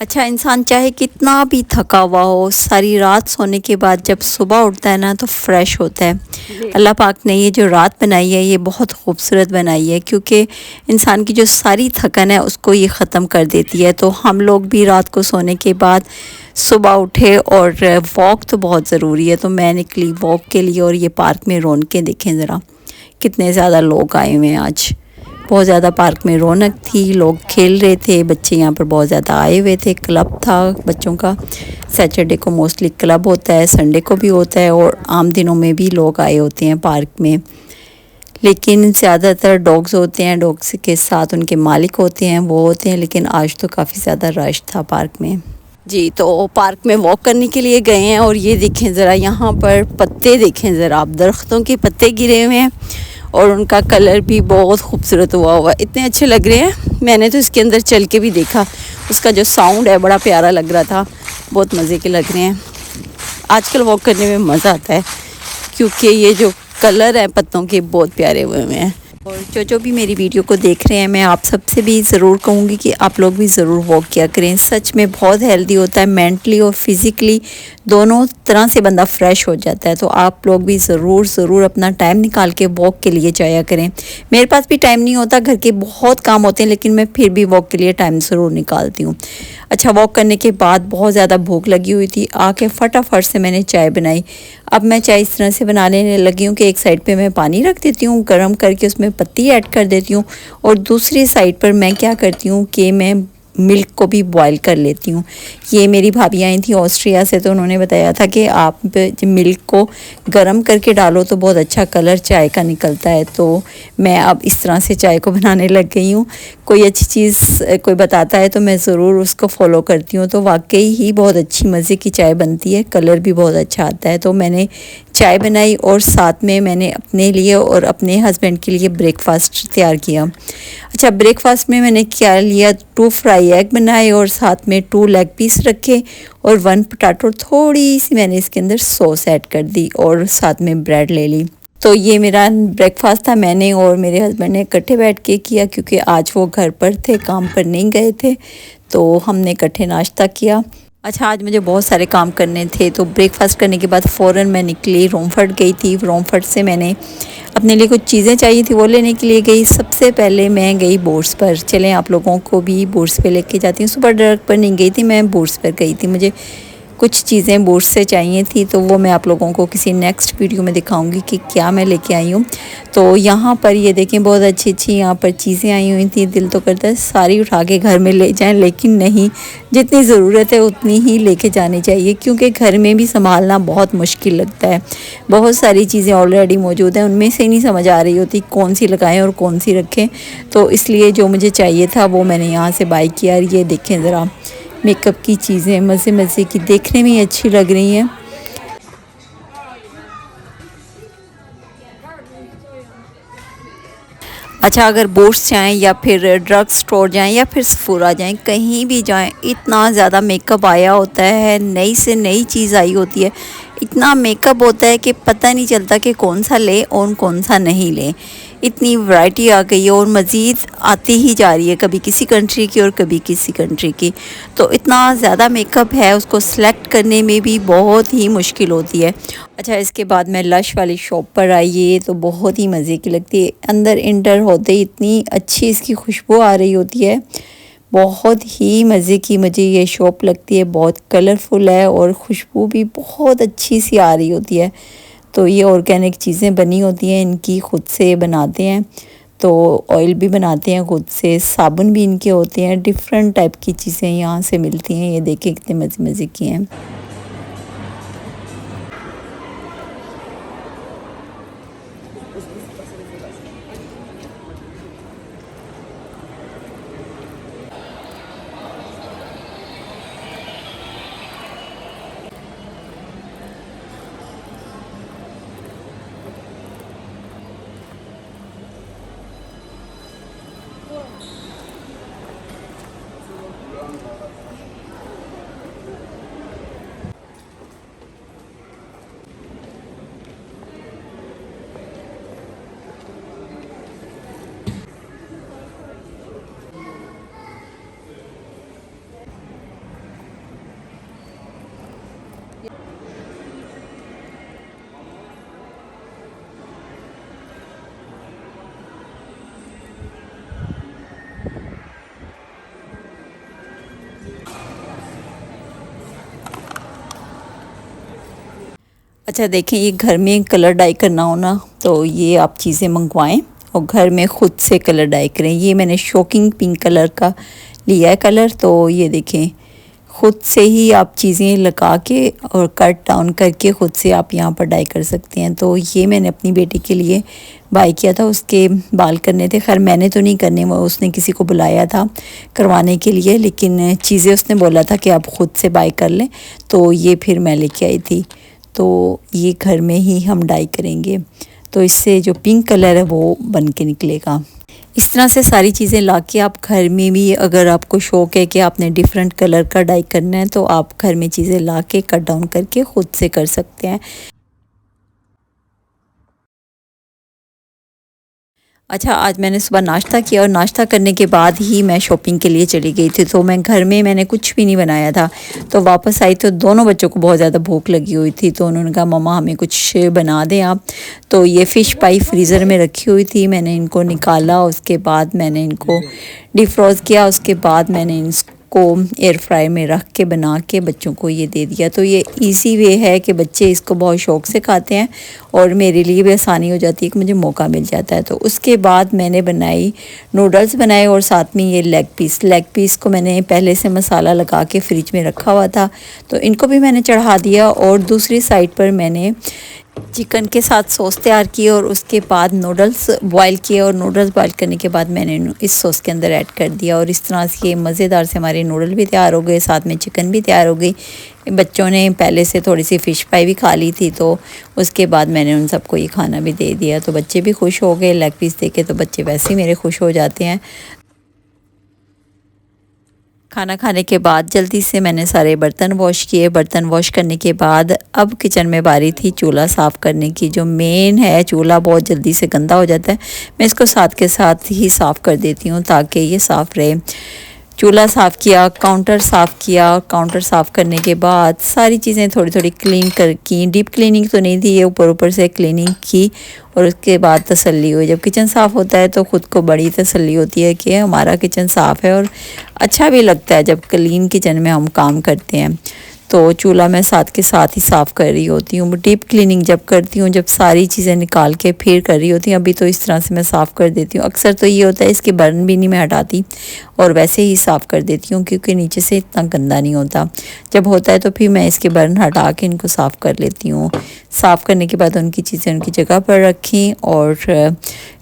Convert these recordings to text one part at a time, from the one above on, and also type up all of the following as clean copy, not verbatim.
अच्छा, इंसान चाहे कितना भी थका हुआ हो, सारी रात सोने के बाद जब सुबह उठता है ना तो फ्रेश होता है। अल्लाह पाक ने ये जो रात बनाई है ये बहुत खूबसूरत बनाई है, क्योंकि इंसान की जो सारी थकन है उसको ये ख़त्म कर देती है। तो हम लोग भी रात को सोने के बाद सुबह उठे, और वॉक तो बहुत ज़रूरी है। तो मैं निकली वॉक के लिए, और ये पार्क में रौनकें देखें ज़रा, कितने ज़्यादा लोग आए हुए हैं आज। बहुत ज़्यादा पार्क में रौनक थी, लोग खेल रहे थे, बच्चे यहाँ पर बहुत ज़्यादा आए हुए थे। क्लब था बच्चों का। सैटरडे को मोस्टली क्लब होता है, संडे को भी होता है, और आम दिनों में भी लोग आए होते हैं पार्क में। लेकिन ज़्यादातर डॉग्स होते हैं, डॉग्स के साथ उनके मालिक होते हैं, वो होते हैं। लेकिन आज तो काफ़ी ज़्यादा रश था पार्क में जी। तो पार्क में वॉक करने के लिए गए हैं, और ये देखें ज़रा, यहाँ पर पत्ते देखें ज़रा, आप दरख्तों के पत्ते गिरे हुए हैं, और उनका कलर भी बहुत खूबसूरत हुआ इतने अच्छे लग रहे हैं। मैंने तो इसके अंदर चल के भी देखा, उसका जो साउंड है बड़ा प्यारा लग रहा था, बहुत मज़े के लग रहे हैं। आजकल वॉक करने में मज़ा आता है, क्योंकि ये जो कलर है पत्तों के बहुत प्यारे हुए हैं। और जो भी मेरी वीडियो को देख रहे हैं, मैं आप सबसे भी ज़रूर कहूँगी कि आप लोग भी ज़रूर वॉक किया करें। सच में बहुत हेल्दी होता है, मेंटली और फिज़िकली दोनों तरह से बंदा फ्रेश हो जाता है। तो आप लोग भी ज़रूर अपना टाइम निकाल के वॉक के लिए जाया करें। मेरे पास भी टाइम नहीं होता, घर के बहुत काम होते हैं, लेकिन मैं फिर भी वॉक के लिए टाइम ज़रूर निकालती हूँ। अच्छा, वॉक करने के बाद बहुत ज़्यादा भूख लगी हुई थी, आके फटाफट से मैंने चाय बनाई। अब मैं चाय इस तरह से बनाने लगी हूँ कि एक साइड पे मैं पानी रख देती हूँ गर्म करके, उसमें पत्ती ऐड कर देती हूँ, और दूसरी साइड पर मैं क्या करती हूँ कि मैं मिल्क को भी बॉईल कर लेती हूँ। ये मेरी भाभी आई थी ऑस्ट्रिया से, तो उन्होंने बताया था कि आप मिल्क को गरम करके डालो तो बहुत अच्छा कलर चाय का निकलता है। तो मैं अब इस तरह से चाय को बनाने लग गई हूँ। कोई अच्छी चीज़ कोई बताता है तो मैं ज़रूर उसको फॉलो करती हूँ। तो वाकई ही बहुत अच्छी मज़े की चाय बनती है, कलर भी बहुत अच्छा आता है। तो मैंने चाय बनाई, और साथ में मैंने अपने लिए और अपने हस्बैंड के लिए ब्रेकफास्ट तैयार किया। अच्छा, ब्रेकफास्ट में मैंने क्या लिया, 2 फ्राई एग बनाए, और साथ में 2 लेग पीस रखे, और 1 पोटैटो, थोड़ी सी मैंने इसके अंदर सॉस ऐड कर दी, और साथ में ब्रेड ले ली। तो ये मेरा ब्रेकफास्ट था। मैंने और मेरे हस्बैंड ने इकट्ठे बैठ के किया, क्योंकि आज वो घर पर थे, काम पर नहीं गए थे, तो हमने इकट्ठे नाश्ता किया। अच्छा, आज मुझे बहुत सारे काम करने थे, तो ब्रेकफास्ट करने के बाद फ़ौरन मैं निकली, रोमफर्ट गई थी। रोमफर्ट से मैंने अपने लिए कुछ चीज़ें चाहिए थी, वो लेने के लिए गई। सबसे पहले मैं गई बोर्ड्स पर। चलें आप लोगों को भी बोर्ड्स पे लेके जाती हूँ। सुपर ड्रग पर नहीं गई थी, मैं बोर्ड्स पर गई थी। मुझे कुछ चीज़ें बोर्ड से चाहिए थी, तो वो मैं आप लोगों को किसी नेक्स्ट वीडियो में दिखाऊंगी कि क्या मैं लेके आई हूँ। तो यहाँ पर ये देखें, बहुत अच्छी यहाँ पर चीज़ें आई हुई थी। दिल तो करता है सारी उठा के घर में ले जाएं, लेकिन नहीं, जितनी ज़रूरत है उतनी ही लेके जानी चाहिए, क्योंकि घर में भी संभालना बहुत मुश्किल लगता है। बहुत सारी चीज़ें ऑलरेडी मौजूद हैं, उनमें से नहीं समझ आ रही होती कौन सी लगाएं और कौन सी रखें। तो इसलिए जो मुझे चाहिए था वो मैंने यहाँ से बाय किया। ये देखें ज़रा, मेकअप की चीज़ें मज़े की, देखने में अच्छी लग रही हैं। अच्छा, अगर बोर्ड्स जाएँ या फिर ड्रग स्टोर जाएँ या फिर सफूरा जाएँ, कहीं भी जाएँ, इतना ज़्यादा मेकअप आया होता है, नई से नई चीज़ आई होती है। इतना मेकअप होता है कि पता नहीं चलता कि कौन सा ले और कौन सा नहीं ले। इतनी वैरायटी आ गई है, और मज़ीद आती ही जा रही है, कभी किसी कंट्री की और कभी किसी कंट्री की। तो इतना ज़्यादा मेकअप है, उसको सिलेक्ट करने में भी बहुत ही मुश्किल होती है। अच्छा, इसके बाद मैं लश वाली शॉप पर आई। ये तो बहुत ही मज़े की लगती है। अंदर इंटर होते ही इतनी अच्छी इसकी खुशबू आ रही होती है, बहुत ही मज़े की मुझे ये शॉप लगती है। बहुत कलरफुल है, और खुशबू भी बहुत अच्छी सी आ रही होती है। तो ये ऑर्गेनिक चीज़ें बनी होती हैं, इनकी खुद से बनाते हैं। तो ऑयल भी बनाते हैं खुद से, साबुन भी इनके होते हैं, डिफरेंट टाइप की चीज़ें यहाँ से मिलती हैं। ये देखिए कितने मज़े की हैं। अच्छा देखें, ये घर में कलर डाई करना हो ना तो ये आप चीज़ें मंगवाएं और घर में ख़ुद से कलर डाई करें। ये मैंने शॉकिंग पिंक कलर का लिया है कलर, तो ये देखें ख़ुद से ही आप चीज़ें लगा के और कट डाउन करके ख़ुद से आप यहाँ पर डाई कर सकते हैं। तो ये मैंने अपनी बेटी के लिए बाय किया था, उसके बाल करने थे। खैर मैंने तो नहीं करने, वो उसने किसी को बुलाया था करवाने के लिए, लेकिन चीज़ें उसने बोला था कि आप ख़ुद से बाय कर लें, तो ये फिर मैं लेके आई थी। तो ये घर में ही हम डाई करेंगे, तो इससे जो पिंक कलर है वो बन के निकलेगा। इस तरह से सारी चीज़ें लाके आप घर में भी, अगर आपको शौक़ है कि आपने डिफरेंट कलर का डाई करना है, तो आप घर में चीज़ें लाके कट डाउन करके ख़ुद से कर सकते हैं। अच्छा, आज मैंने सुबह नाश्ता किया और नाश्ता करने के बाद ही मैं शॉपिंग के लिए चली गई थी। तो मैं घर में मैंने कुछ भी नहीं बनाया था, तो वापस आई तो दोनों बच्चों को बहुत ज़्यादा भूख लगी हुई थी। तो उन्होंने कहा मम्मा हमें कुछ बना दें आप। तो ये फ़िश पाई फ्रीज़र में रखी हुई थी, मैंने इनको निकाला, उसके बाद मैंने इनको डिफ्रॉज़ किया, उसके बाद मैंने इसको एयर फ्राई में रख के बना के बच्चों को ये दे दिया। तो ये इजी वे है कि बच्चे इसको बहुत शौक़ से खाते हैं और मेरे लिए भी आसानी हो जाती है कि मुझे मौका मिल जाता है। तो उसके बाद मैंने बनाई नूडल्स बनाए और साथ में ये लेग पीस को मैंने पहले से मसाला लगा के फ्रिज में रखा हुआ था, तो इनको भी मैंने चढ़ा दिया। और दूसरी साइड पर मैंने चिकन के साथ सॉस तैयार की और उसके बाद नूडल्स बॉईल किए, और नूडल्स बॉईल करने के बाद मैंने इस सॉस के अंदर ऐड कर दिया। और इस तरह से ये मज़ेदार से हमारे नूडल भी तैयार हो गए, साथ में चिकन भी तैयार हो गई। बच्चों ने पहले से थोड़ी सी फ़िश फ्राई भी खा ली थी, तो उसके बाद मैंने उन सबको ये खाना भी दे दिया। तो बच्चे भी खुश हो गए, लेग पीस देखे तो बच्चे वैसे ही मेरे खुश हो जाते हैं। खाना खाने के बाद जल्दी से मैंने सारे बर्तन वॉश किए। बर्तन वॉश करने के बाद अब किचन में बारी थी चूल्हा साफ़ करने की। जो मेन है, चूल्हा बहुत जल्दी से गंदा हो जाता है, मैं इसको साथ के साथ ही साफ़ कर देती हूँ ताकि ये साफ़ रहे। चूल्हा साफ़ किया, काउंटर साफ़ किया। काउंटर साफ़ करने के बाद सारी चीज़ें थोड़ी थोड़ी क्लीन कर की। डीप क्लीनिंग तो नहीं थी, ये ऊपर ऊपर से क्लीनिंग की। और उसके बाद तसल्ली हुई। जब किचन साफ़ होता है तो ख़ुद को बड़ी तसल्ली होती है कि हमारा किचन साफ़ है, और अच्छा भी लगता है जब क्लीन किचन में हम काम करते हैं। तो चूल्हा मैं साथ के साथ ही साफ़ कर रही होती हूँ। डीप क्लीनिंग जब करती हूँ, जब सारी चीज़ें निकाल के फिर कर रही होती हूँ। अभी तो इस तरह से मैं साफ़ कर देती हूँ। अक्सर तो ये होता है इसके बर्न भी नहीं मैं हटाती और वैसे ही साफ़ कर देती हूँ, क्योंकि नीचे से इतना गंदा नहीं होता। जब होता है तो फिर मैं इसके बर्न हटा के इनको साफ़ कर लेती हूँ। साफ़ करने के बाद उनकी चीज़ें उनकी जगह पर रखी, और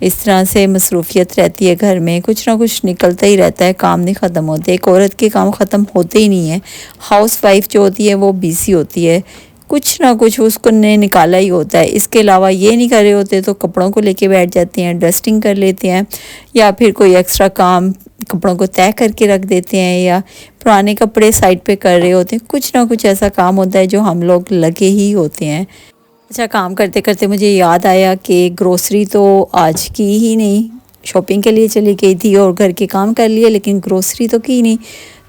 इस तरह से मसरूफ़ियत रहती है घर में, कुछ ना कुछ निकलता ही रहता है, काम नहीं ख़त्म होते। एक औरत के काम ख़त्म होते ही नहीं है। हाउस वाइफ जो होती है वो बिज़ी होती है, कुछ ना कुछ उसको ने निकाला ही होता है। इसके अलावा ये नहीं कर रहे होते तो कपड़ों को लेके बैठ जाते हैं, डस्टिंग कर लेते हैं, या फिर कोई एक्स्ट्रा काम कपड़ों को तय करके रख देते हैं, या पुराने कपड़े साइड पे कर रहे होते हैं। कुछ ना कुछ ऐसा काम होता है जो हम लोग लगे ही होते हैं। अच्छा, काम करते करते मुझे याद आया कि ग्रोसरी तो आज की ही नहीं, शॉपिंग के लिए चली गई थी और घर के काम कर लिए, लेकिन ग्रोसरी तो की नहीं।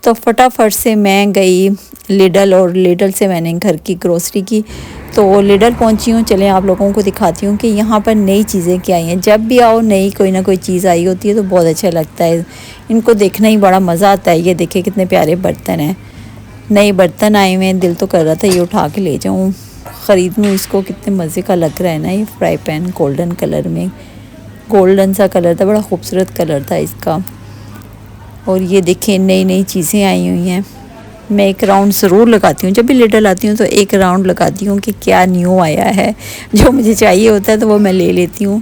तो फटाफट से मैं गई लिडल, और लिडल से मैंने घर की ग्रोसरी की। तो लिडल पहुंची हूँ, चलें आप लोगों को दिखाती हूँ कि यहाँ पर नई चीज़ें क्या आई हैं। जब भी आओ नई कोई ना कोई चीज़ आई होती है तो बहुत अच्छा लगता है, इनको देखना ही बड़ा मज़ा आता है। ये देखिए कितने प्यारे बर्तन हैं, नए बर्तन आए हुए हैं। दिल तो कर रहा था ये उठा के ले जाऊँ, ख़रीद लूँ इसको। कितने मज़े का लग रहा है ना ये फ्राई पैन, गोल्डन कलर में, गोल्डन सा कलर था, बड़ा खूबसूरत कलर था इसका। और ये देखें नई नई चीज़ें आई हुई हैं। मैं एक राउंड ज़रूर लगाती हूँ, जब भी लिडल आती हूँ तो एक राउंड लगाती हूँ कि क्या न्यू आया है। जो मुझे चाहिए होता है तो वो मैं ले लेती हूँ।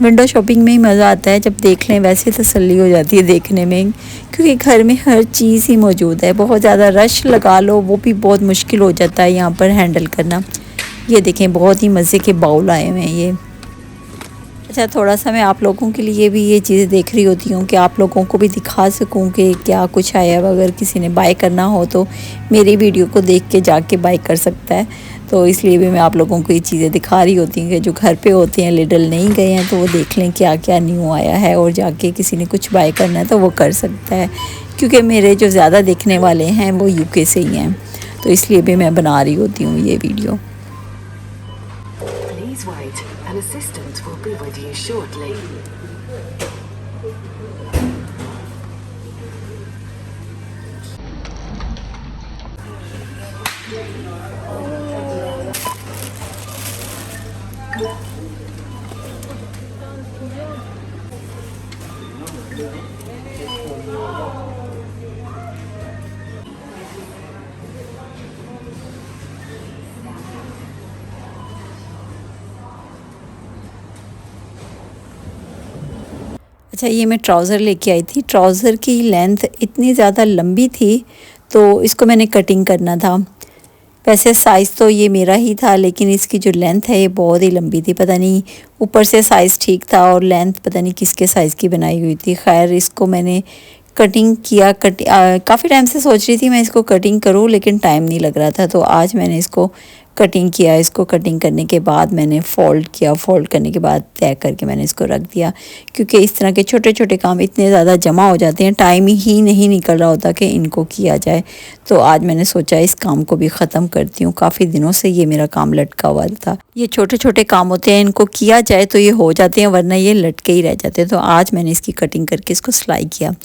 विंडो शॉपिंग में ही मज़ा आता है, जब देख लें वैसे तसल्ली हो जाती है देखने में, क्योंकि घर में हर चीज़ ही मौजूद है। बहुत ज़्यादा रश लगा लो वो भी बहुत मुश्किल हो जाता है यहाँ पर हैंडल करना। ये देखें बहुत ही मज़े के बाउल आए हुए हैं ये। अच्छा, थोड़ा सा मैं आप लोगों के लिए भी ये चीज़ें देख रही होती हूँ कि आप लोगों को भी दिखा सकूँ कि क्या कुछ आया। अगर किसी ने बाय करना हो तो मेरी वीडियो को देख के जाके बाय कर सकता है। तो इसलिए भी मैं आप लोगों को ये चीज़ें दिखा रही होती हूँ कि जो घर पे होते हैं, लिडल नहीं गए हैं, तो वो देख लें क्या क्या न्यू आया है, और जाके किसी ने कुछ बाय करना है तो वो कर सकता है। क्योंकि मेरे जो ज़्यादा देखने वाले हैं वो यूके से ही हैं, तो इसलिए भी मैं बना रही होती हूँ ये video. An assistant will be with you shortly. अच्छा, ये मैं ट्राउज़र लेके आई थी। ट्राउज़र की लेंथ इतनी ज़्यादा लंबी थी तो इसको मैंने कटिंग करना था। वैसे साइज़ तो ये मेरा ही था, लेकिन इसकी जो लेंथ है ये बहुत ही लंबी थी। पता नहीं ऊपर से साइज़ ठीक था और लेंथ पता नहीं किसके साइज़ की बनाई हुई थी। खैर इसको मैंने कटिंग किया। काफ़ी टाइम से सोच रही थी मैं इसको कटिंग करूं, लेकिन टाइम नहीं लग रहा था, तो आज मैंने इसको कटिंग किया। इसको कटिंग करने के बाद मैंने फ़ोल्ड किया। फ़ोल्ड करने के बाद तय करके मैंने इसको रख दिया, क्योंकि इस तरह के छोटे छोटे काम इतने ज़्यादा जमा हो जाते हैं, टाइम ही नहीं निकल रहा होता कि इनको किया जाए। तो आज मैंने सोचा इस काम को भी ख़त्म करती हूँ। काफ़ी दिनों से ये मेरा काम लटका हुआ था। ये छोटे छोटे काम होते हैं, इनको किया जाए तो ये हो जाते हैं, वरना ये लटके ही रह जाते हैं। तो आज मैंने इसकी कटिंग करके इसको सिलाई किया।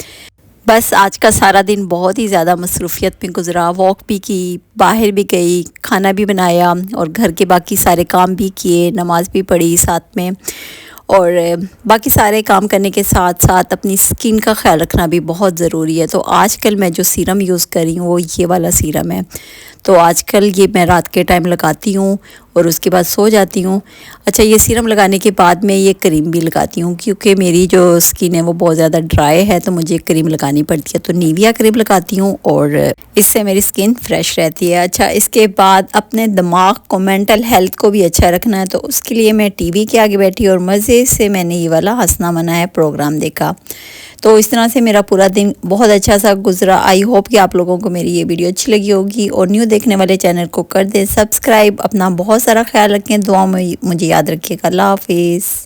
बस आज का सारा दिन बहुत ही ज़्यादा मसरूफ़ियत में गुज़रा। वॉक भी की, बाहर भी गई, खाना भी बनाया और घर के बाकी सारे काम भी किए, नमाज़ भी पढ़ी साथ में। और बाकी सारे काम करने के साथ साथ अपनी स्किन का ख्याल रखना भी बहुत ज़रूरी है। तो आजकल मैं जो सीरम यूज़ कर रही हूँ वो ये वाला सीरम है। तो आजकल ये मैं रात के टाइम लगाती हूँ और उसके बाद सो जाती हूँ। अच्छा, ये सीरम लगाने के बाद मैं ये क्रीम भी लगाती हूँ, क्योंकि मेरी जो स्किन है वो बहुत ज़्यादा ड्राई है, तो मुझे क्रीम लगानी पड़ती है। तो निविया क्रीम लगाती हूँ और इससे मेरी स्किन फ्रेश रहती है। अच्छा, इसके बाद अपने दिमाग को, मेंटल हेल्थ को भी अच्छा रखना है, तो उसके लिए मैं टीवी के आगे बैठी और मज़े से मैंने ये वाला हंसना मना है प्रोग्राम देखा। तो इस तरह से मेरा पूरा दिन बहुत अच्छा सा गुजरा। आई होप कि आप लोगों को मेरी ये वीडियो अच्छी लगी होगी, और न्यू देखने वाले चैनल को कर दें सब्सक्राइब। अपना बहुत सारा ख्याल रखें, दुआ में मुझे याद रखिएगा। अल्लाह हाफिज़।